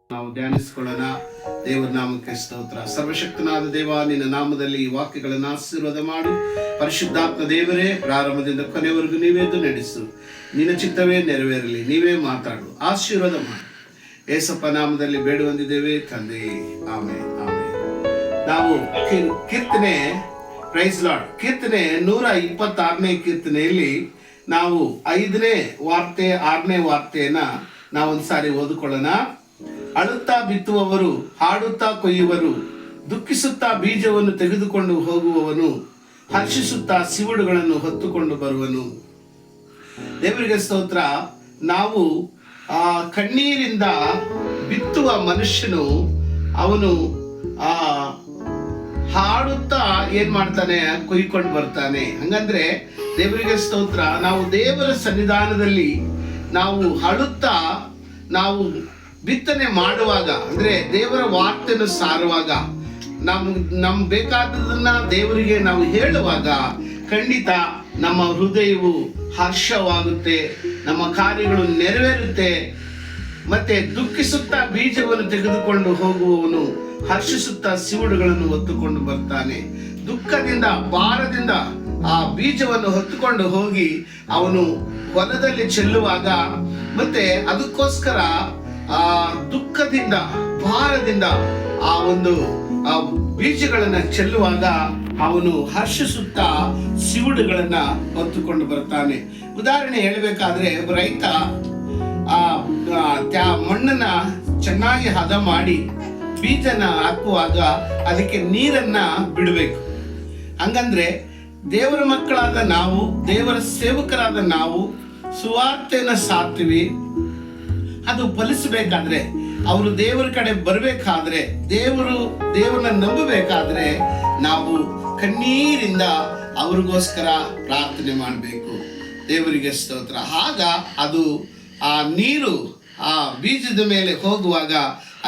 ನಾವು ಧ್ಯಾನಿಸಿಕೊಳ್ಳೋಣ. ದೇವರ ನಾಮಕ್ಕೆ ಸ್ತೋತ್ರ. ಸರ್ವಶಕ್ತನಾದ ದೇವ, ನಿನ್ನ ನಾಮದಲ್ಲಿ ಈ ವಾಕ್ಯಗಳನ್ನು ಆಶೀರ್ವಾದ ಮಾಡು. ಪರಿಶುದ್ಧಾತ್ಮ ದೇವರೇ, ಪ್ರಾರಂಭದಿಂದ ಕೊನೆವರೆಗೂ ನೀವೇದು ನಡೆಸು. ನಿನ್ನ ಚಿತ್ತವೇ ನೆರವೇರಲಿ. ನೀವೇ ಮಾತಾಡು, ಆಶೀರ್ವಾದ ಮಾಡು. ಏಸಪ್ಪ ನಾಮದಲ್ಲಿ ಬೇಡ ಹೊಂದಿದ್ದೇವೆ ತಂದೆ, ಆಮೇಲೆ ಆಮೇಲೆ. ನಾವು ಕೀರ್ತನೆ, ಪ್ರೈಸ್ ಲಾರ್ಡ್, ಕೀರ್ತನೆ 126ನೇ ಕೀರ್ತನೆಯಲ್ಲಿ ನಾವು 5ನೇ ವಾರ್ತೆ 6ನೇ ವಾರ್ತೆಯನ್ನ ನಾವೊಂದ್ಸಾರಿ ಓದಿಕೊಳ್ಳೋಣ. ಅಳುತ್ತಾ ಬಿತ್ತುವವರು ಹಾಡುತ್ತಾ ಕೊಯ್ಯುವರು, ದುಃಖಿಸುತ್ತಾ ಬೀಜವನ್ನು ತೆಗೆದುಕೊಂಡು ಹೋಗುವವನು ಹರ್ಷಿಸುತ್ತಾ ಸಿವುಡುಗಳನ್ನು ಹೊತ್ತುಕೊಂಡು ಬರುವನು. ದೇವರಿಗೆ ಸ್ತೋತ್ರ. ನಾವು ಕಣ್ಣೀರಿಂದ ಬಿತ್ತುವ ಮನುಷ್ಯನು ಅವನು ಹಾಡುತ್ತಾ ಏನ್ ಮಾಡ್ತಾನೆ, ಕೊಯ್ಕೊಂಡು ಬರ್ತಾನೆ. ಹಂಗಂದ್ರೆ ದೇವರಿಗೆ ಸ್ತೋತ್ರ. ನಾವು ದೇವರ ಸನ್ನಿಧಾನದಲ್ಲಿ ನಾವು ಅಳುತ್ತಾ ನಾವು ಬಿತ್ತನೆ ಮಾಡುವಾಗ, ಅಂದ್ರೆ ದೇವರ ವಾರ್ತೆಯನ್ನು ಸಾರುವಾಗ, ನಮ್ಗೆ ಬೇಕಾದದನ್ನ ದೇವರಿಗೆ ನಾವು ಹೇಳುವಾಗ ಖಂಡಿತ ನಮ್ಮ ಹೃದಯವು ಹರ್ಷವಾಗುತ್ತೆ, ನಮ್ಮ ಕಾರ್ಯಗಳು ನೆರವೇರುತ್ತೆ. ಮತ್ತೆ ದುಃಖಿಸುತ್ತಾ ಬೀಜವನ್ನು ತೆಗೆದುಕೊಂಡು ಹೋಗುವವನು ಹರ್ಷಿಸುತ್ತಾ ಸಿವುಡುಗಳನ್ನು ಹೊತ್ತುಕೊಂಡು ಬರ್ತಾನೆ. ದುಃಖದಿಂದ, ಭಾರದಿಂದ ಆ ಬೀಜವನ್ನು ಹೊತ್ತುಕೊಂಡು ಹೋಗಿ ಅವನು ಹೊಲದಲ್ಲಿ ಚೆಲ್ಲುವಾಗ, ಮತ್ತೆ ಅದಕ್ಕೋಸ್ಕರ ಆ ದುಃಖದಿಂದ, ಭಾರದಿಂದ ಆ ಒಂದು ಬೀಜಗಳನ್ನ ಚೆಲ್ಲುವಾಗ ಅವನು ಹರ್ಷಿಸುತ್ತಾ ಸಿವುಡುಗಳನ್ನ ಹೊತ್ತುಕೊಂಡು ಬರ್ತಾನೆ. ಉದಾಹರಣೆ ಹೇಳಬೇಕಾದ್ರೆ, ರೈತ ಮಣ್ಣನ್ನ ಚೆನ್ನಾಗಿ ಹದ ಮಾಡಿ ಬೀಜನ ಹಾಕುವಾಗ ಅದಕ್ಕೆ ನೀರನ್ನ ಬಿಡಬೇಕು. ಹಂಗಂದ್ರೆ ದೇವರ ಮಕ್ಕಳಾದ ನಾವು, ದೇವರ ಸೇವಕರಾದ ನಾವು ಸುವಾರ್ತೆಯನ್ನ ಸಾರ್ತೀವಿ. ಅದು ಫಲಿಸಬೇಕಾದ್ರೆ, ಅವರು ದೇವರ ಕಡೆ ಬರಬೇಕಾದ್ರೆ, ದೇವರನ್ನ ನಂಬಬೇಕಾದ್ರೆ ನಾವು ಕಣ್ಣೀರಿಂದ ಅವ್ರಿಗೋಸ್ಕರ ಪ್ರಾರ್ಥನೆ ಮಾಡಬೇಕು. ದೇವರಿಗೆ ಸ್ತೋತ್ರ. ಆಗ ಅದು ಆ ನೀರು ಆ ಬೀಜದ ಮೇಲೆ ಹೋಗುವಾಗ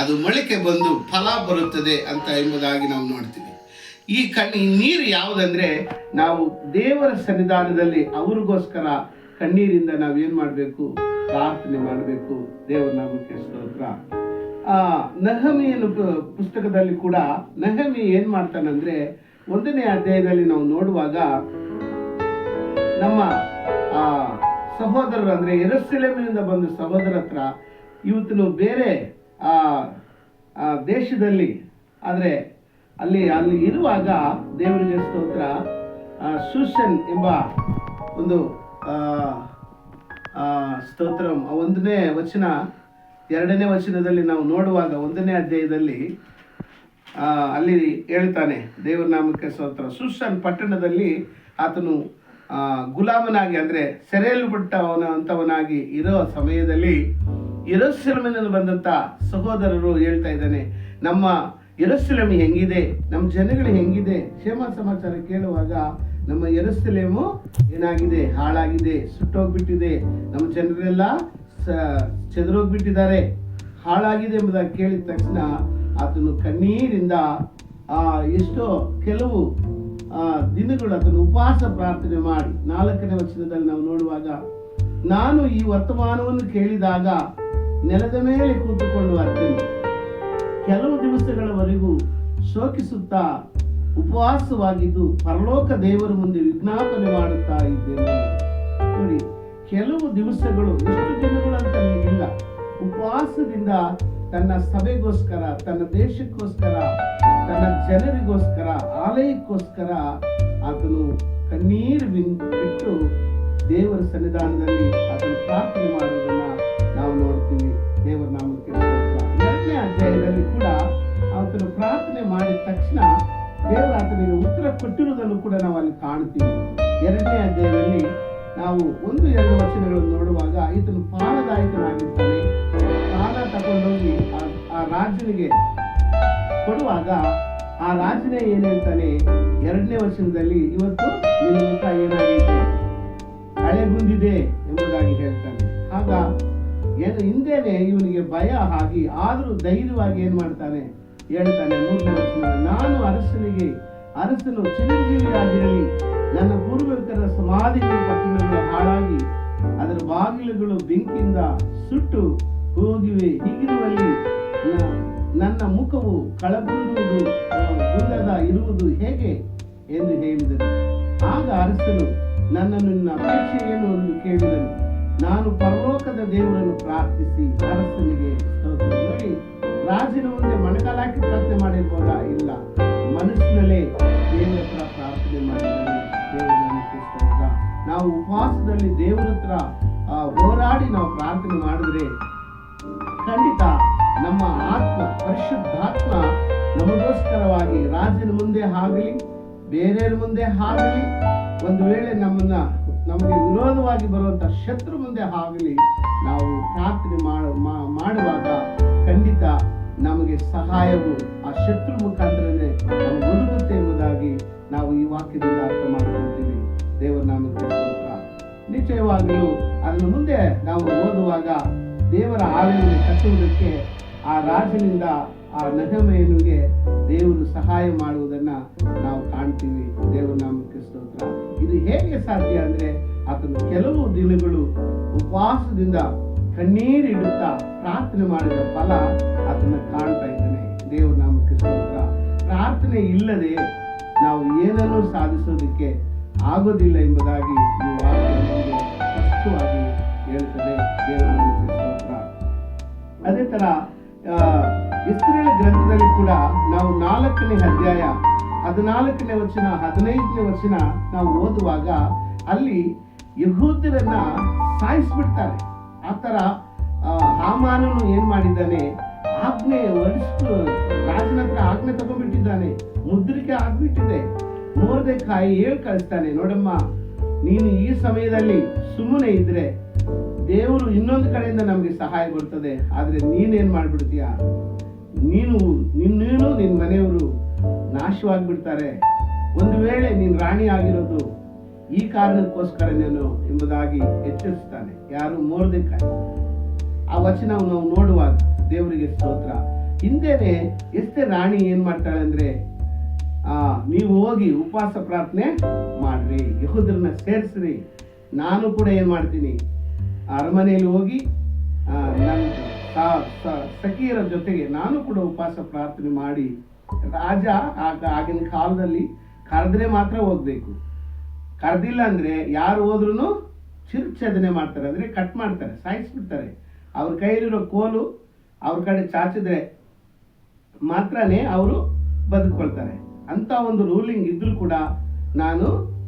ಅದು ಮೊಳಕೆ ಬಂದು ಫಲ ಬರುತ್ತದೆ ಅಂತ ಎಂಬುದಾಗಿ ನಾವು ನೋಡ್ತೀವಿ. ಈ ನೀರು ಯಾವುದಂದ್ರೆ, ನಾವು ದೇವರ ಸನ್ನಿಧಾನದಲ್ಲಿ ಅವ್ರಿಗೋಸ್ಕರ ಕಣ್ಣೀರಿಂದ ನಾವೇನ್ ಮಾಡಬೇಕು, ಪ್ರಾರ್ಥನೆ ಮಾಡಬೇಕು. ದೇವರ ನಾಮಕ್ಕೆ ಸ್ತೋತ್ರ. ನೆಹೆಮೀಯನ ಪುಸ್ತಕದಲ್ಲಿ ಕೂಡ ನೆಹೆಮೀಯ ಏನ್ ಮಾಡ್ತಾನಂದ್ರೆ, 1ನೇ ಅಧ್ಯಾಯದಲ್ಲಿ ನಾವು ನೋಡುವಾಗ ನಮ್ಮ ಸಹೋದರರು, ಅಂದ್ರೆ ಯೆರೂಸಲೇಮಿನಿಂದ ಬಂದ ಸಹೋದರ ಹತ್ರ ಇವತ್ತು ಬೇರೆ ದೇಶದಲ್ಲಿ, ಆದ್ರೆ ಅಲ್ಲಿ ಇರುವಾಗ ದೇವರಿಗೆ ಸ್ತೋತ್ರ, ಶೂಷನ್ ಎಂಬ ಒಂದು ಸ್ತೋತ್ರ 1ನೇ ವಚನ 2ನೇ ವಚನದಲ್ಲಿ ನಾವು ನೋಡುವಾಗ 1ನೇ ಅಧ್ಯಾಯದಲ್ಲಿ ಅಲ್ಲಿ ಹೇಳ್ತಾನೆ. ದೇವರ ನಾಮಕ್ಕೆ ಸ್ತೋತ್ರ. ಶೂಷನ್ ಪಟ್ಟಣದಲ್ಲಿ ಆತನು ಗುಲಾಮನಾಗಿ, ಅಂದ್ರೆ ಸೆರೆಯಲ್ಲಿ ಬಿಟ್ಟವನಾಗಿ ಇರೋ ಸಮಯದಲ್ಲಿ ಯೆರೂಸಲೇಮಿನಿಂದ ಬಂದಂತ ಸಹೋದರರು ಹೇಳ್ತಾ ಇದ್ದಾನೆ, ನಮ್ಮ ಯೆರೂಸಲೇಮ್ ಹೆಂಗಿದೆ, ನಮ್ಮ ಜನಗಳು ಹೆಂಗಿದೆ, ಕ್ಷೇಮ ಸಮಾಚಾರ ಕೇಳುವಾಗ ನಮ್ಮ ಯೆರೂಸಲೇಮು ಏನಾಗಿದೆ, ಹಾಳಾಗಿದೆ, ಸುಟ್ಟೋಗ್ಬಿಟ್ಟಿದೆ, ನಮ್ಮ ಜನರೆಲ್ಲ ಚೆದರೋಗ್ಬಿಟ್ಟಿದ್ದಾರೆ, ಹಾಳಾಗಿದೆ ಎಂಬುದಾಗಿ ಕೇಳಿದ ತಕ್ಷಣ ಆತನು ಕಣ್ಣೀರಿಂದ ಎಷ್ಟೋ ಕೆಲವು ದಿನಗಳು ಆತನು ಉಪವಾಸ ಪ್ರಾರ್ಥನೆ ಮಾಡಿ, 4ನೇ ವಚನದಲ್ಲಿ ನಾವು ನೋಡುವಾಗ, ನಾನು ಈ ವರ್ತಮಾನವನ್ನು ಕೇಳಿದಾಗ ನೆಲದ ಮೇಲೆ ಕೂತುಕೊಂಡು ಅತ್ತೇನೆ, ಕೆಲವು ದಿವಸಗಳವರೆಗೂ ಶೋಕಿಸುತ್ತಾ ಉಪವಾಸವಾಗಿದ್ದು ಪರಲೋಕ ದೇವರ ಮುಂದೆ ವಿಜ್ಞಾಪನೆ ಮಾಡುತ್ತಾ ಇದ್ದೇನೆ. ನೋಡಿ, ಕೆಲವು ದಿವಸಗಳು, ಎಷ್ಟು ದಿನಗಳು ಅಂತ ಇಲ್ಲ, ಉಪವಾಸದಿಂದ ತನ್ನ ಸಭೆಗೋಸ್ಕರ, ತನ್ನ ದೇಶಕ್ಕೋಸ್ಕರ, ತನ್ನ ಜನರಿಗೋಸ್ಕರ, ಆಲಯಕ್ಕೋಸ್ಕರ ಆತನು ಕಣ್ಣೀರು ಬಿಟ್ಟು ದೇವರ ಸನ್ನಿಧಾನದಲ್ಲಿ ಆತನು ಪ್ರಾರ್ಥನೆ ಮಾಡುವುದನ್ನ ನಾವು ನೋಡ್ತೀವಿ. ದೇವರ ನಾಮಕ್ಕೆ ಸ್ತೋತ್ರ. 2ನೇ ಅಧ್ಯಾಯದಲ್ಲಿ ಕೂಡ ಆತನು ಪ್ರಾರ್ಥನೆ ಮಾಡಿದ ತಕ್ಷಣ ದೇವರ ಆತನಿಗೆ ಉತ್ತರ ಕೊಟ್ಟಿರುವುದನ್ನು ಕೂಡ ನಾವು ಅಲ್ಲಿ ಕಾಣ್ತೀವಿ. 2ನೇ ಅಧ್ಯಾಯದಲ್ಲಿ ನಾವು 1-2 ವಚನಗಳನ್ನು ನೋಡುವಾಗ, ಈತನು ಪಾನದಾಯಕನಾಗಿರ್ತಾನೆ. ಪಾನ ತಗೊಂಡೋಗಿ ಆ ರಾಜನಿಗೆ ಕೊಡುವಾಗ ಆ ರಾಜನೇ ಏನ್ ಹೇಳ್ತಾನೆ, 2ನೇ ವಚನದಲ್ಲಿ, ಇವತ್ತು ನಿನ್ನ ಮುಖ ಏನಾಗಿದೆ, ಹಳೆಗುಂದಿದೆ ಎಂಬುದಾಗಿ ಹೇಳ್ತಾನೆ. ಆಗ ಹಿಂದೇನೆ ಇವನಿಗೆ ಭಯ ಆಗಿ, ಆದರೂ ಧೈರ್ಯವಾಗಿ ಏನ್ ಮಾಡ್ತಾನೆ, ಹೇಳ್ತಾನೆ 3ನೇ ವಚನದಲ್ಲಿ, ನಾನು ಅರಸನು ಚಿರಂಜೀವಿಯಾಗಿರಲಿ, ನನ್ನ ಪೂರ್ವಿಕರ ಸಮಾಧಿಗಳ ಪಟ್ಟಣಗಳು ಹಾಳಾಗಿ ಅದರ ಬಾಗಿಲುಗಳು ಬೆಂಕಿಯಿಂದ ಸುಟ್ಟು ಹೋಗಿವೆ. ಹೀಗಿರುವಲ್ಲಿ ನನ್ನ ಮುಖವು ಗುಂದದ ಇರುವುದು ಹೇಗೆ ಎಂದು ಹೇಳಿದನು. ಆಗ ಅರಸನು ನನ್ನನ್ನು ನಿನ್ನ ಅಪೇಕ್ಷೆ ಏನು ಎಂದು ಕೇಳಿದನು. ನಾನು ಪರಲೋಕದ ದೇವರನ್ನು ಪ್ರಾರ್ಥಿಸಿ ಅರಸನಿಗೆ ಸ್ತೋತ್ರ. ನೋಡಿ, ರಾಜನ ಮುಂದೆ ಮೊಣಕಾಲಾಕಿ ಪ್ರಾರ್ಥನೆ ಮಾಡಿರ್ಬೋದಾ? ಇಲ್ಲ, ಮನಸ್ಸಿನಲ್ಲೇ ದೇವರ ಹತ್ರ ಪ್ರಾರ್ಥನೆ ಮಾಡಿದರೆ ದೇವರ ನಾಮಕ್ಕೆ ಸ್ತೋತ್ರ. ನಾವು ಉಪವಾಸದಲ್ಲಿ ದೇವರ ಹತ್ರ ಹೋರಾಡಿ ನಾವು ಪ್ರಾರ್ಥನೆ ಮಾಡಿದ್ರೆ ಖಂಡಿತ ನಮ್ಮ ಆತ್ಮ, ಪರಿಶುದ್ಧಾತ್ಮ ನಮಗೋಸ್ಕರವಾಗಿ ರಾಜನ ಮುಂದೆ ಆಗಲಿ ಬೇರೆಯವರ ಮುಂದೆ ಆಗಲಿ, ಒಂದು ವೇಳೆ ನಮಗೆ ವಿರೋಧವಾಗಿ ಬರುವಂತ ಶತ್ರು ಮುಂದೆ ಆಗಲಿ ನಾವು ಪ್ರಾರ್ಥನೆ ಮಾಡುವಾಗ ಖಂಡಿತ ನಮಗೆ ಸಹಾಯವು ಆ ಶತ್ರು ಮುಖಾಂತರನೇ ನಮ್ಗೆ ಒದಗುತ್ತೆ ಎಂಬುದಾಗಿ ನಾವು ಈ ವಾಕ್ಯದಿಂದ ಅರ್ಥ ಮಾಡ್ಕೊಳ್ತೀವಿ. ದೇವರ ನಾಮಕ್ಕೆ ಸ್ತೋತ್ರ. ನಿಶ್ಚಯವಾಗಲೂ ಅದನ್ನು ಮುಂದೆ ನಾವು ಓದುವಾಗ ದೇವರ ಆಲಯವನ್ನು ಕಟ್ಟುವುದಕ್ಕೆ ಆ ರಾಜನಿಂದ ಆ ನೆಹೆಮೀಯನಿಗೆ ದೇವರು ಸಹಾಯ ಮಾಡುವುದನ್ನ ನಾವು ಕಾಣ್ತೀವಿ. ದೇವರ ನಾಮಕ್ಕೆ ಸ್ತೋತ್ರ. ಇದು ಹೇಗೆ ಸಾಧ್ಯ ಅಂದ್ರೆ ಆತನು ಕೆಲವು ದಿನಗಳು ಉಪವಾಸದಿಂದ ಕಣ್ಣೀರಿಡುತ್ತಾ ಪ್ರಾರ್ಥನೆ ಮಾಡಿದ ಫಲ ಅದನ್ನ ಕಾಣ್ತಾ ಇದ್ದಾನೆ. ದೇವರ ನಾಮಕ್ಕೆ ಸ್ತೋತ್ರ. ಪ್ರಾರ್ಥನೆ ಇಲ್ಲದೆ ನಾವು ಏನನ್ನೂ ಸಾಧಿಸೋದಕ್ಕೆ ಆಗೋದಿಲ್ಲ ಎಂಬುದಾಗಿ ಈ ವಾಕ್ಯ ನಮಗೆ ಸ್ಪಷ್ಟವಾಗಿ ಹೇಳ್ತದೆ. ದೇವರ ನಾಮಕ್ಕೆ ಸ್ತೋತ್ರ. ಅದೇ ತರ ಇಸ್ರಾಯೇಲ್ ಗ್ರಂಥದಲ್ಲಿ ಕೂಡ ನಾವು 4ನೇ ಅಧ್ಯಾಯ 14ನೇ ವಚನ 15ನೇ ವಚನ ನಾವು ಓದುವಾಗ ಅಲ್ಲಿ ಯಹೂದ್ಯರನ್ನ ಸಾಯಿಸ್ಬಿಡ್ತಾರೆ. ಆತರ ಹಾಮಾನನು ಏನ್ ಮಾಡಿದ್ದಾನೆ, ಆಜ್ಞೆ ಹೊರಡಿಸ್ತು, ರಾಜನ ಹತ್ರ ಆಜ್ಞೆ ತಗೊಂಡ್ಬಿಟ್ಟಿದ್ದಾನೆ, ಮುದ್ರಿಕೆ ಆಗ್ಬಿಟ್ಟಿದೆ. ಮೊರ್ದೆಖಾಯಿ ಕಳಿಸ್ತಾನೆ, ನೋಡಮ್ಮ ನೀನು ಈ ಸಮಯದಲ್ಲಿ ಸುಮ್ಮನೆ ಇದ್ರೆ ದೇವರು ಇನ್ನೊಂದು ಕಡೆಯಿಂದ ನಮ್ಗೆ ಸಹಾಯ ಬರ್ತದೆ, ಆದ್ರೆ ನೀನೇನ್ ಮಾಡ್ಬಿಡ್ತೀಯ, ನೀನು ನಿನ್ನ ಮನೆಯವರು ನಾಶವಾಗ್ಬಿಡ್ತಾರೆ. ಒಂದು ವೇಳೆ ನೀನ್ ರಾಣಿ ಆಗಿರೋದು ಈ ಕಾರಣಕ್ಕೋಸ್ಕರನೇನು ಎಂಬುದಾಗಿ ಎಚ್ಚರಿಸ್ತಾನೆ. ಯಾರು? ಮೊರ್ದೆಖಾಯಿ. ಆ ವಚನ ನಾವು ನೋಡುವಾಗ ದೇವರಿಗೆ ಸ್ತೋತ್ರ. ಹಿಂದೆನೆ ಎಷ್ಟೇ ರಾಣಿ ಏನ್ ಮಾಡ್ತಾಳೆ ಅಂದ್ರೆ, ನೀವು ಹೋಗಿ ಉಪವಾಸ ಪ್ರಾರ್ಥನೆ ಮಾಡ್ರಿ, ಯಹೂದ್ರನ್ನ ಸೇರಿಸ್ರಿ, ನಾನು ಕೂಡ ಏನ್ ಮಾಡ್ತೀನಿ, ಅರಮನೆಯಲ್ಲಿ ಹೋಗಿ ನನ್ನ ಸಖಿಯರ ಜೊತೆಗೆ ನಾನು ಕೂಡ ಉಪವಾಸ ಪ್ರಾರ್ಥನೆ ಮಾಡಿ, ರಾಜ ಆಗಿನ ಕಾಲದಲ್ಲಿ ಕರೆದ್ರೆ ಮಾತ್ರ ಹೋಗ್ಬೇಕು, ಕರೆದಿಲ್ಲ ಅಂದ್ರೆ ಯಾರು ಹೋದ್ರು ಚಿರುಚ್ಛೇದನೆ ಮಾಡ್ತಾರೆ, ಅಂದ್ರೆ ಕಟ್ ಮಾಡ್ತಾರೆ, ಸಾಯಿಸ್ಬಿಡ್ತಾರೆ. ಅವ್ರ ಕೈಲಿರೋ ಕೋಲು ಅವ್ರ ಕಡೆ ಚಾಚಿದ್ರೆ ಮಾತ್ರನೇ ಅವರು ಬದುಕೊಳ್ತಾರೆ. ಅಂತ ಒಂದು ರೂಲಿಂಗ್ ಇದ್ರೂ ಕೂಡ ನಾನು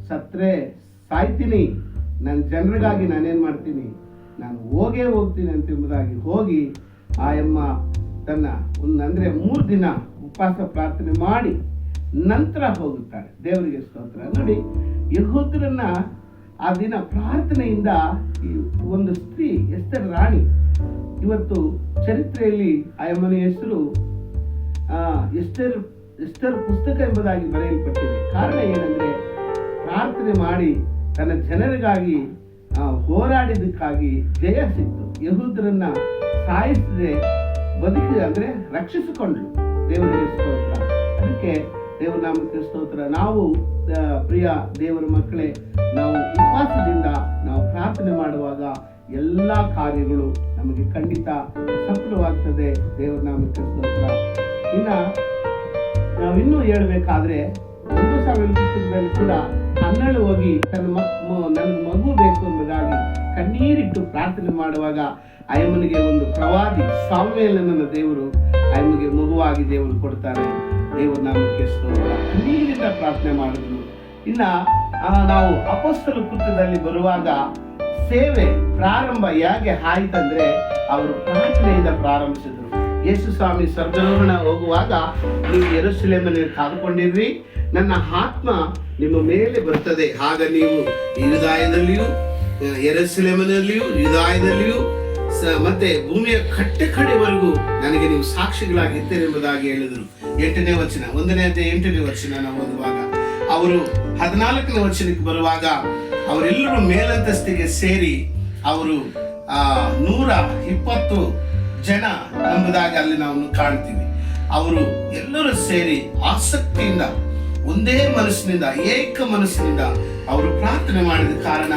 ಸತ್ರೆ ಸಾಯ್ತೀನಿ, ನನ್ನ ಜನರಿಗಾಗಿ ನಾನೇನ್ ಮಾಡ್ತೀನಿ, ನಾನು ಹೋಗ್ತೀನಿ ಅಂತ ಎಂಬುದಾಗಿ ಹೋಗಿ ಆ ಅಮ್ಮ ತನ್ನ ಅಂದ್ರೆ 3 ದಿನ ಉಪವಾಸ ಪ್ರಾರ್ಥನೆ ಮಾಡಿ ನಂತರ ಹೋಗುತ್ತಾಳೆ. ದೇವರಿಗೆ ಸ್ತೋತ್ರ. ನೋಡಿ, ಯಹೂದ್ರನ್ನ ಆ ದಿನ ಪ್ರಾರ್ಥನೆಯಿಂದ ಈ ಒಂದು ಸ್ತ್ರೀ ಎಸ್ತರ್ ರಾಣಿ, ಇವತ್ತು ಚರಿತ್ರೆಯಲ್ಲಿ ಆ ಅಮ್ಮನ ಹೆಸರು ಎಸ್ತರ್ ಪುಸ್ತಕ ಎಂಬುದಾಗಿ ಬರೆಯಲ್ಪಟ್ಟಿದೆ. ಕಾರಣ ಏನಂದ್ರೆ, ಪ್ರಾರ್ಥನೆ ಮಾಡಿ ತನ್ನ ಜನರಿಗಾಗಿ ಹೋರಾಡಿದಕ್ಕಾಗಿ ಜಯ ಸಿಕ್ತು. ಯಹೂದ್ರನ್ನ ಸಾಯಿಸದೆ ಅಂದ್ರೆ ರಕ್ಷಿಸಿಕೊಂಡ್ಳು. ದೇವರಿಗೆ ಸ್ತೋತ್ರ. ಅದಕ್ಕೆ ದೇವರ ನಾಮಕ್ಕೆ ಸ್ತೋತ್ರ. ನಾವು ಪ್ರಿಯ ದೇವರ ಮಕ್ಕಳೇ, ನಾವು ಉಪವಾಸದಿಂದ ನಾವು ಪ್ರಾರ್ಥನೆ ಮಾಡುವಾಗ ಎಲ್ಲ ಕಾರ್ಯಗಳು ನಮಗೆ ಖಂಡಿತ ಸಫಲವಾಗ್ತದೆ. ದೇವರ ನಾಮಕ್ಕೆ ಸ್ತೋತ್ರ. ನಾವಿನ್ನೂ ಹೇಳ್ಬೇಕಾದ್ರೆ 1 ಸಾಮೆಲ್ ಪುಸ್ತಕದಲ್ಲಿ ಕೂಡ ಹನ್ನೆರಡು ಹೋಗಿ ನನಗೆ ಮಗು ಬೇಕು ಎಂಬುದಾಗಿ ಕಣ್ಣೀರಿಟ್ಟು ಪ್ರಾರ್ಥನೆ ಮಾಡುವಾಗ ಅಯ್ಯಮ್ಮನಿಗೆ ಒಂದು ಪ್ರವಾದಿ ಸಾಮುವೇಲನನ್ನ ದೇವರು ಅಯ್ಯಮ್ಮನಿಗೆ ಮಗುವಾಗಿ ದೇವರು ಕೊಡ್ತಾರೆ. ದೇವರ ನಾಮಕ್ಕೆ ಸ್ತೋತ್ರ. ಕಣ್ಣೀರಿಂದ ಪ್ರಾರ್ಥನೆ ಮಾಡಿದ್ರು. ನಾವು ಅಪೊಸ್ತಲ ಕೃತ್ಯದಲ್ಲಿ ಬರುವಾಗ ಸೇವೆ ಪ್ರಾರಂಭ ಹೇಗೆ ಆಯ್ತಂದ್ರೆ, ಅವರು ಪ್ರಾರ್ಥನೆಯಿಂದ ಪ್ರಾರಂಭಿಸಿದ್ರು. ಯೇಸು ಸ್ವಾಮಿ ಸ್ವರ್ಗಾರೋಹಣ ಹೋಗುವಾಗ, ನೀವು ಯೆರೂಸಲೇಮಿನಲ್ಲಿ ಕಾದುಕೊಂಡಿರ್ರಿ, ನನ್ನ ಆತ್ಮ ನಿಮ್ಮ ಮೇಲೆ ಬರ್ತದೆ, ಆಗ ನೀವು ಯೂದಾಯದಲ್ಲಿಯೂ ಯೆರೂಸಲೇಮಿನಲ್ಲಿಯೂ ಯೂದಾಯದಲ್ಲಿಯೂ ಮತ್ತೆ ಭೂಮಿಯ ಕಡೆವರೆಗೂ ನನಗೆ ನೀವು ಸಾಕ್ಷಿಗಳಾಗಿರ್ತೀರಿ ಎಂಬುದಾಗಿ ಹೇಳಿದರು. 8ನೇ ವಚನ 1ನೇ ಅಧ್ಯಾಯ 8ನೇ ವಚನ ನಾವು ಓದುವಾಗ, ಅವರು 14ನೇ ವಚನಕ್ಕೆ ಬರುವಾಗ ಅವರೆಲ್ಲರೂ ಮೇಲಂತಸ್ತಿಗೆ ಸೇರಿ ಅವರು 120 ಜನ ಎಂಬುದಾಗಿ ಅಲ್ಲಿ ನಾವು ಕಾಣ್ತೀವಿ. ಅವರು ಎಲ್ಲರೂ ಸೇರಿ ಆಸಕ್ತಿಯಿಂದ ಒಂದೇ ಮನಸ್ಸಿನಿಂದ ಏಕ ಮನಸ್ಸಿನಿಂದ ಅವರು ಪ್ರಾರ್ಥನೆ ಮಾಡಿದ ಕಾರಣ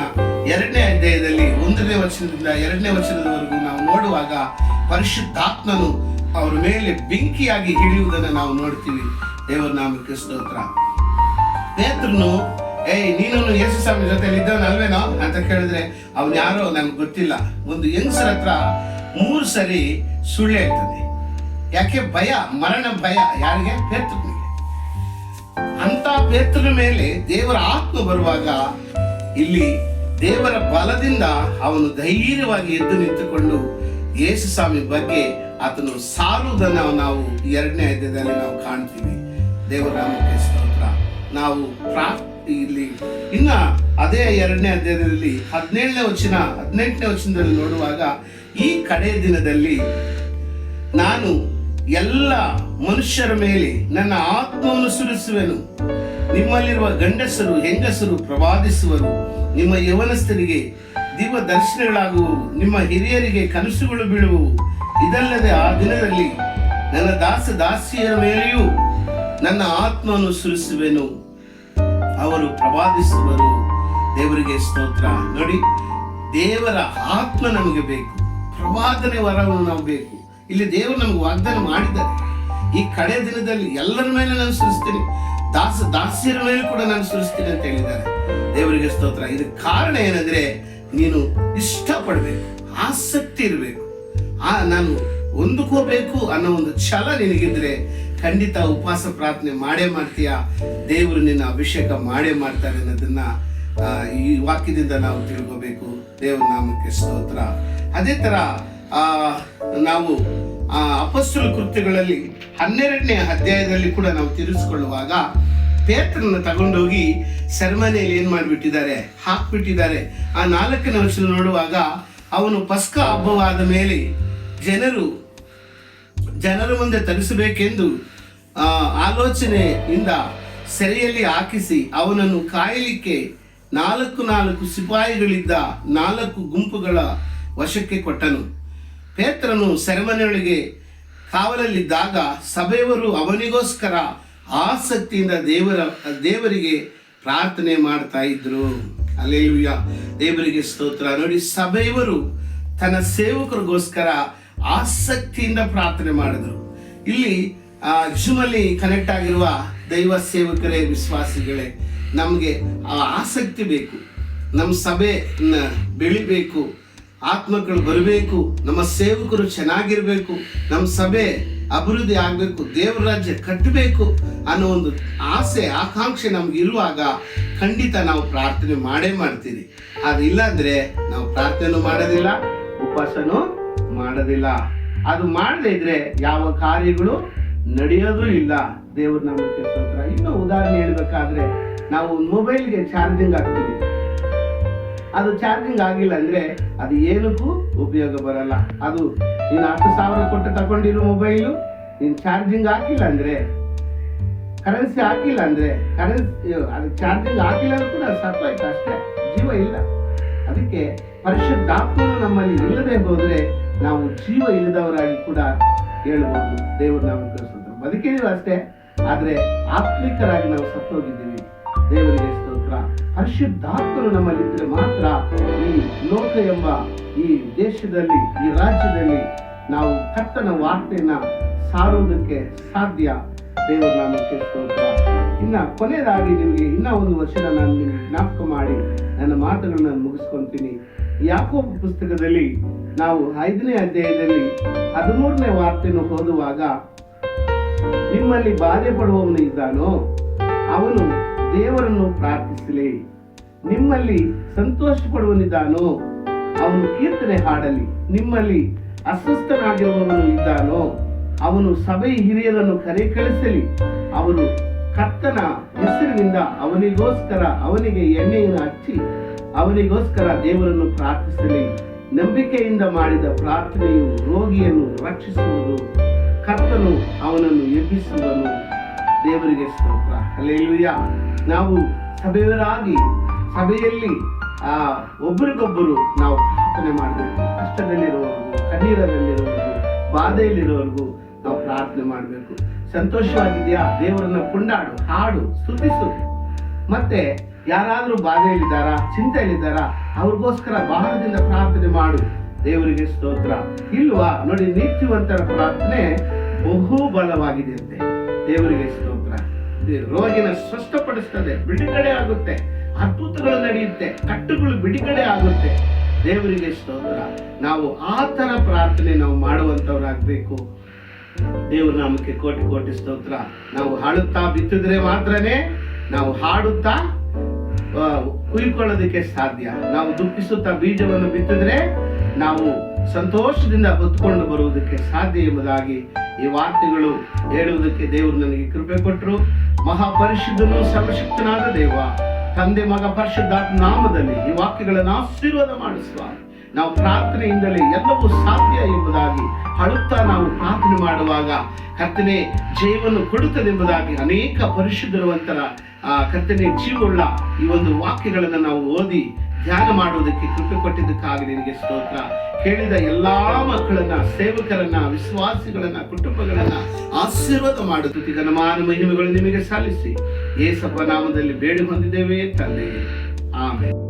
2ನೇ ಅಧ್ಯಾಯದಲ್ಲಿ 1ನೇ ವಚನದಿಂದ 2ನೇ ವಚನದವರೆಗೂ ನಾವು ನೋಡುವಾಗ ಪರಿಶುದ್ಧಾತ್ಮನು ಅವರ ಮೇಲೆ ಬೆಂಕಿಯಾಗಿ ಹಿಡಿಯುವುದನ್ನು ನಾವು ನೋಡ್ತೀವಿ. ದೇವರ ನಾಮಕ್ಕೆ ಸ್ತೋತ್ರ. ಪೇತ್ರನು ನೀನು ಯೇಸು ಸ್ವಾಮಿ ಜೊತೆ ಇದ್ದವನಲ್ವೇನೋ ಅಂತ ಕೇಳಿದ್ರೆ ಅವನು ಯಾರೋ ನನ್ಗೆ ಗೊತ್ತಿಲ್ಲ. ಒಂದು ಯಂಗ್ಸರ್ ಹತ್ರ 3 ಸರಿ ಸುಳ್ಳು ಹೇಳ್ತಾನೆ. ಯಾಕೆ? ಭಯ, ಮರಣ ಭಯ. ಯಾರಿಗೆ? ಪೇತ್ರನಿಗೆ. ಅಂತ ಪೇತ್ರನ ಮೇಲೆ ದೇವರ ಆತ್ಮ ಬರುವಾಗ ಇಲ್ಲಿ ದೇವರ ಬಲದಿಂದ ಅವನು ಧೈರ್ಯವಾಗಿ ಎದ್ದು ನಿಂತುಕೊಂಡು ಯೇಸು ಸ್ವಾಮಿ ಬಗ್ಗೆ ಆತನು ಸಾರುವುದನ್ನು ನಾವು 2ನೇ ಅಧ್ಯಾಯದಲ್ಲಿ ನಾವು ಕಾಣ್ತೀವಿ. ದೇವರ ನಾಮಕ್ಕೆ ಸ್ತೋತ್ರ. ನಾವು ಇಲ್ಲಿ ಇನ್ನ ಅದೇ 2ನೇ ಅಧ್ಯಾಯದಲ್ಲಿ 17ನೇ ವಚನ 18ನೇ ವಚನದಲ್ಲಿ ನೋಡುವಾಗ, ಈ ಕಡೆಯ ದಿನದಲ್ಲಿ ನಾನು ಎಲ್ಲ ಮನುಷ್ಯರ ಮೇಲೆ ನನ್ನ ಆತ್ಮವನ್ನು ಸುರಿಸುವೆನು. ನಿಮ್ಮಲ್ಲಿರುವ ಗಂಡಸರು ಹೆಂಗಸರು ಪ್ರವಾದಿಸುವರು, ನಿಮ್ಮ ಯೌವನಸ್ಥರಿಗೆ ದಿವ್ಯ ದರ್ಶನಗಳಾಗುವವು, ನಿಮ್ಮ ಹಿರಿಯರಿಗೆ ಕನಸುಗಳು ಬೀಳುವವು. ಇದಲ್ಲದೆ ಆ ದಿನದಲ್ಲಿ ನನ್ನ ದಾಸಿಯರ ಮೇಲೆಯೂ ನನ್ನ ಆತ್ಮವನ್ನು ಸುರಿಸುವೆನು, ಅವರು ಪ್ರವಾದಿಸುವರು. ದೇವರಿಗೆ ಸ್ತೋತ್ರ. ನೋಡಿ, ದೇವರ ಆತ್ಮ ನಮಗೆ ಬೇಕು, ಪ್ರವಾದನೆ ವರವನ್ನು ನಾವು ಬೇಕು. ಇಲ್ಲಿ ದೇವರು ನಮ್ಗೆ ವಾಗ್ದಾನ ಮಾಡಿದ್ದಾರೆ, ಈ ಕಡೆ ದಿನದಲ್ಲಿ ಎಲ್ಲರ ಮೇಲೆ ನಾನು ಸುರಿಸ್ತೀನಿ, ದಾಸಿಯರ ಮೇಲೆ ಕೂಡ ನಾನು ಸುರಿಸ್ತೀನಿ ಅಂತ ಹೇಳಿದ್ದಾರೆ. ದೇವರಿಗೆ ಸ್ತೋತ್ರ. ಇದಕ್ಕೆ ಕಾರಣ ಏನಂದ್ರೆ, ನೀನು ಇಷ್ಟಪಡಬೇಕು, ಆಸಕ್ತಿ ಇರಬೇಕು, ನಾನು ಹೊಂದ್ಕೋಬೇಕು ಅನ್ನೋ ಒಂದು ಛಲ ನಿನಗಿದ್ರೆ ಖಂಡಿತ ಉಪವಾಸ ಪ್ರಾರ್ಥನೆ ಮಾಡೇ ಮಾಡ್ತೀಯ. ದೇವರು ನಿನ್ನ ಅಭಿಷೇಕ ಮಾಡೇ ಮಾಡ್ತಾರೆ ಅನ್ನೋದನ್ನ ಈ ವಾಕ್ಯದಿಂದ ನಾವು ತಿಳ್ಕೋಬೇಕು. ದೇವರ ನಾಮಕ್ಕೆ ಸ್ತೋತ್ರ. ಅದೇ ತರ ನಾವು ಅಪೊಸ್ತಲ ಕೃತ್ಯಗಳಲ್ಲಿ 12ನೇ ಅಧ್ಯಾಯದಲ್ಲಿ ಕೂಡ ನಾವು ತಿರುಗಿಸಿಕೊಳ್ಳುವಾಗ ಪೇತ್ರನ ತಗೊಂಡೋಗಿ ಸೆರೆಮನೆಯಲ್ಲಿ ಏನ್ ಮಾಡಿಬಿಟ್ಟಿದ್ದಾರೆ, ಹಾಕ್ಬಿಟ್ಟಿದ್ದಾರೆ. ಆ 4ನೇ ವಚನ ನೋಡುವಾಗ, ಅವನು ಪಸ್ಕ ಹಬ್ಬವಾದ ಮೇಲೆ ಜನರ ಮುಂದೆ ತರಿಸಬೇಕೆಂದು ಆಲೋಚನೆಯಿಂದ ಸೆರೆಯಲ್ಲಿ ಹಾಕಿಸಿ ಅವನನ್ನು ಕಾಯಲಿಕ್ಕೆ 4 ಸಿಪಾಯಿಗಳಿದ್ದ 4 ಗುಂಪುಗಳ ವಶಕ್ಕೆ ಕೊಟ್ಟನು. ಪೇತ್ರನು ಸೆರೆಮನೆಯೊಳಗೆ ಕಾವಲಲ್ಲಿದ್ದಾಗ ಸಭೆಯವರು ಅವನಿಗೋಸ್ಕರ ಆಸಕ್ತಿಯಿಂದ ದೇವರಿಗೆ ಪ್ರಾರ್ಥನೆ ಮಾಡ್ತಾ ಇದ್ರು. ಹಲ್ಲೆಲೂಯಾ, ದೇವರಿಗೆ ಸ್ತೋತ್ರ. ನೋಡಿ, ಸಭೆಯವರು ತನ್ನ ಸೇವಕರಿಗೋಸ್ಕರ ಆಸಕ್ತಿಯಿಂದ ಪ್ರಾರ್ಥನೆ ಮಾಡಿದ್ರು. ಇಲ್ಲಿ ಜುಮಲ್ಲಿ ಕನೆಕ್ಟ್ ಆಗಿರುವ ದೈವ ಸೇವಕರೇ, ವಿಶ್ವಾಸಿಗಳೇ, ನಮಗೆ ಆ ಆಸಕ್ತಿ ಬೇಕು. ನಮ್ಮ ಸಭೆ ಬೆಳಿಬೇಕು, ಆತ್ಮಗಳು ಬರಬೇಕು, ನಮ್ಮ ಸೇವಕರು ಚೆನ್ನಾಗಿರ್ಬೇಕು, ನಮ್ಮ ಸಭೆ ಅಭಿವೃದ್ಧಿ ಆಗಬೇಕು, ದೇವರ ರಾಜ್ಯ ಕಟ್ಟಬೇಕು ಅನ್ನೋ ಒಂದು ಆಸೆ ಆಕಾಂಕ್ಷೆ ನಮ್ಗೆ ಇರುವಾಗ ಖಂಡಿತ ನಾವು ಪ್ರಾರ್ಥನೆ ಮಾಡೇ ಮಾಡ್ತೀವಿ. ಅದಿಲ್ಲ ಅಂದ್ರೆ ನಾವು ಪ್ರಾರ್ಥನೆ ಮಾಡೋದಿಲ್ಲ, ಉಪವಾಸನೂ ಮಾಡೋದಿಲ್ಲ. ಅದು ಮಾಡದೇ ಇದ್ರೆ ಯಾವ ಕಾರ್ಯಗಳು ನಡೆಯೋದು ಇಲ್ಲ. ದೇವ್ರ ನಮಗೆ ಸ್ತೋತ್ರ. ಇನ್ನು ಉದಾಹರಣೆ ಹೇಳ್ಬೇಕಾದ್ರೆ, ನಾವು ಮೊಬೈಲ್ಗೆ ಚಾರ್ಜಿಂಗ್ ಹಾಕ್ತೀವಿ, ಅದು ಚಾರ್ಜಿಂಗ್ ಆಗಿಲ್ಲ ಅಂದ್ರೆ ಅದು ಏನಕ್ಕೂ ಉಪಯೋಗ ಬರಲ್ಲ. ಅದು ನೀನು 10,000 ಕೊಟ್ಟು ತಗೊಂಡಿರೋ ಮೊಬೈಲು, ನೀನು ಚಾರ್ಜಿಂಗ್ ಹಾಕಿಲ್ಲ ಅಂದ್ರೆ, ಕರೆನ್ಸಿ ಹಾಕಿಲ್ಲ ಅಂದ್ರೆ, ಅದು ಚಾರ್ಜಿಂಗ್ ಹಾಕಿಲ್ಲ ಅಂದ್ರೆ ಕೂಡ ಸತ್ತೋಯ್ತು ಅಷ್ಟೇ, ಜೀವ ಇಲ್ಲ. ಅದಕ್ಕೆ ಪರಿಶುದ್ಧಾತ್ಮನು ನಮ್ಮಲ್ಲಿ ಇಲ್ಲದೆ ಹೋದ್ರೆ ನಾವು ಜೀವ ಇಲ್ಲದವರಾಗಿ ಕೂಡ ಹೇಳ್ಬೋದು. ದೇವರು ನಾವು ಬದುಕಿದೀವಿ ಅಷ್ಟೇ, ಆದ್ರೆ ಆತ್ಮಿಕರಾಗಿ ನಾವು ಸತ್ತೋಗಿದ್ದೀವಿ. ದೇವರಿಗೆ ಸ್ತೋತ್ರ. ಪರಿಶುದ್ಧಾತ್ಮನು ನಮ್ಮಲ್ಲಿದ್ದರೆ ಮಾತ್ರ ಈ ಲೋಕ ಎಂಬ ಈ ದೇಶದಲ್ಲಿ, ಈ ರಾಜ್ಯದಲ್ಲಿ ನಾವು ಕರ್ತನ ವಾರ್ತೆಯನ್ನ ಸಾರುವುದಕ್ಕೆ ಸಾಧ್ಯ. ದೇವರ ನಾಮಕ್ಕೆ ಸ್ತೋತ್ರ. ಇನ್ನ ಕೊನೆಯದಾಗಿ ನಿಮಗೆ ಇನ್ನ ಒಂದು ವಚನ ನಾನು ನಿಮಗೆ ಜ್ಞಾಪಕ ಮಾಡಿ ನನ್ನ ಮಾತುಗಳನ್ನ ಮುಗಿಸ್ಕೊಂತೀನಿ. ಯಾಕೋಬ ಪುಸ್ತಕದಲ್ಲಿ ನಾವು 5ನೇ ಅಧ್ಯಾಯದಲ್ಲಿ 13ನೇ ವಾರ್ತೆಯನ್ನು ಓದುವಾಗ, ನಿಮ್ಮಲ್ಲಿ ಬಾಧೆ ಪಡುವವನು ಇದ್ದಾನೋ ಅವನು ದೇವರನ್ನು ಪ್ರಾರ್ಥಿಸಲಿ, ನಿಮ್ಮಲ್ಲಿ ಸಂತೋಷ ಪಡುವನಿದ್ದಾನೋ ಅವನು ಕೀರ್ತನೆ ಹಾಡಲಿ, ನಿಮ್ಮಲ್ಲಿ ಅಸ್ವಸ್ಥನಾಗಿರುವವನು ಇದ್ದಾನೋ ಅವನು ಸಭೆ ಹಿರಿಯರನ್ನು ಕಳಿಸಲಿ, ಅವರು ಕರ್ತನ ಹೆಸರಿನಿಂದ ಅವನಿಗೆ ಎಣ್ಣೆಯನ್ನು ಹಚ್ಚಿ ಅವನಿಗೋಸ್ಕರ ದೇವರನ್ನು ಪ್ರಾರ್ಥಿಸಲಿ. ನಂಬಿಕೆಯಿಂದ ಮಾಡಿದ ಪ್ರಾರ್ಥನೆಯು ರೋಗಿಯನ್ನು ರಕ್ಷಿಸುವುದು, ಕರ್ತನು ಅವನನ್ನು ಎಬ್ಬಿಸುವನು. ದೇವರಿಗೆ ಸ್ತೋತ್ರ. ಹಲ್ಲೆಲೂಯಾ. ನಾವು ಸಭೆಯವರಾಗಿ ಸಭೆಯಲ್ಲಿ ಒಬ್ಬರಿಗೊಬ್ಬರು ನಾವು ಪ್ರಾರ್ಥನೆ ಮಾಡಬೇಕು. ಕಷ್ಟದಲ್ಲಿರುವವರೆಗೂ, ಕಣ್ಣೀರದಲ್ಲಿರುವವರೆಗೂ, ಬಾಧೆಯಲ್ಲಿರುವವರೆಗೂ ನಾವು ಪ್ರಾರ್ಥನೆ ಮಾಡಬೇಕು. ಸಂತೋಷವಾಗಿದೆಯಾ? ದೇವರನ್ನ ಕೊಂಡಾಡು, ಹಾಡು, ಸ್ತುತಿಸು. ಮತ್ತೆ ಯಾರಾದ್ರೂ ಬಾಧೆಯಲ್ಲಿದ್ದಾರಾ, ಚಿಂತೆಯಲ್ಲಿದ್ದಾರಾ, ಅವ್ರಿಗೋಸ್ಕರ ಬಹಳದಿಂದ ಪ್ರಾರ್ಥನೆ ಮಾಡು. ದೇವರಿಗೆ ಸ್ತೋತ್ರ. ಇಲ್ವಾ? ನೋಡಿ, ನೀತಿವಂತರ ಪ್ರಾರ್ಥನೆ ಬಹು ಬಲವಾಗಿದೆ ಅಂತೆ. ದೇವರಿಗೆ ಸ್ತೋತ್ರ. ರೋಗಿನ ಸ್ವಸ್ಥಪಡಿಸ್ತದೆ, ಬಿಡುಗಡೆ ಆಗುತ್ತೆ, ಅದ್ಭುತಗಳು ನಡೆಯುತ್ತೆ, ಕಟ್ಟುಗಳು ಬಿಡುಗಡೆ ಆಗುತ್ತೆ. ದೇವರಿಗೆ ಸ್ತೋತ್ರ. ನಾವು ಆ ತರ ಪ್ರಾರ್ಥನೆ ನಾವು ಮಾಡುವಂತವರಾಗಬೇಕು. ದೇವರ ನಾಮಕ್ಕೆ ಕೋಟಿ ಕೋಟಿ ಸ್ತೋತ್ರ. ನಾವು ಹಾಡುತ್ತಾ ಬಿತ್ತಿದ್ರೆ ಮಾತ್ರನೇ ನಾವು ಹಾಡುತ್ತಾ ಕುಯ್ಕೊಳ್ಳೋದಕ್ಕೆ ಸಾಧ್ಯ. ನಾವು ದುಃಖಿಸುತ್ತಾ ಬೀಜವನ್ನು ಬಿತ್ತಿದ್ರೆ ನಾವು ಸಂತೋಷದಿಂದ ಹೊತ್ಕೊಂಡು ಬರುವುದಕ್ಕೆ ಸಾಧ್ಯ ಎಂಬುದಾಗಿ ಈ ವಾರ್ತೆಗಳು ಹೇಳುವುದಕ್ಕೆ ದೇವರು ನನಗೆ ಕೃಪೆ ಕೊಟ್ಟರು. ಮಹಾಪರಿಶುದ್ಧನು ಸರ್ವಶಕ್ತನಾದ ದೇವ, ತಂದೆ, ಮಗ, ಪರಿಶುದ್ಧಾತ್ಮ ನಾಮದಲ್ಲಿ ಈ ವಾಕ್ಯಗಳನ್ನು ಆಶೀರ್ವಾದ ಮಾಡಿಸುವ. ನಾವು ಪ್ರಾರ್ಥನೆಯಿಂದಲೇ ಎಲ್ಲವೂ ಸಾಧ್ಯ ಎಂಬುದಾಗಿ ಅಳುತ್ತಾ ನಾವು ಪ್ರಾರ್ಥನೆ ಮಾಡುವಾಗ ಕರ್ತನೆ ಜೀವವನ್ನು ಕೊಡುತ್ತದೆ ಎಂಬುದಾಗಿ ಅನೇಕ ಪರಿಶುದ್ಧರುವಂತರ ಕರ್ತನೆ ಜೀವವುಳ್ಳ ಈ ಒಂದು ವಾಕ್ಯಗಳನ್ನು ನಾವು ಓದಿ ಧ್ಯಾನ ಮಾಡುವುದಕ್ಕೆ ಕೃಪೆ ಕೊಟ್ಟಿದ್ದಕ್ಕಾಗಿ ನಿನಗೆ ಸ್ತೋತ್ರ. ಕೇಳಿದ ಎಲ್ಲಾ ಮಕ್ಕಳನ್ನ, ಸೇವಕರನ್ನ, ವಿಶ್ವಾಸಿಗಳನ್ನ, ಕುಟುಂಬಗಳನ್ನ ಆಶೀರ್ವಾದ ಮಾಡು. ತುತಿ ಘನಮಾನ ಮಹಿಮೆಗಳು ನಿಮಗೆ ಸಲ್ಲಿಸಿ ಯೇಸಪ್ಪ ನಾಮದಲ್ಲಿ ಬೇಡಿ ಹೊಂದಿದ್ದೇವೆ ತಂದೆ. ಆಮೆನ್.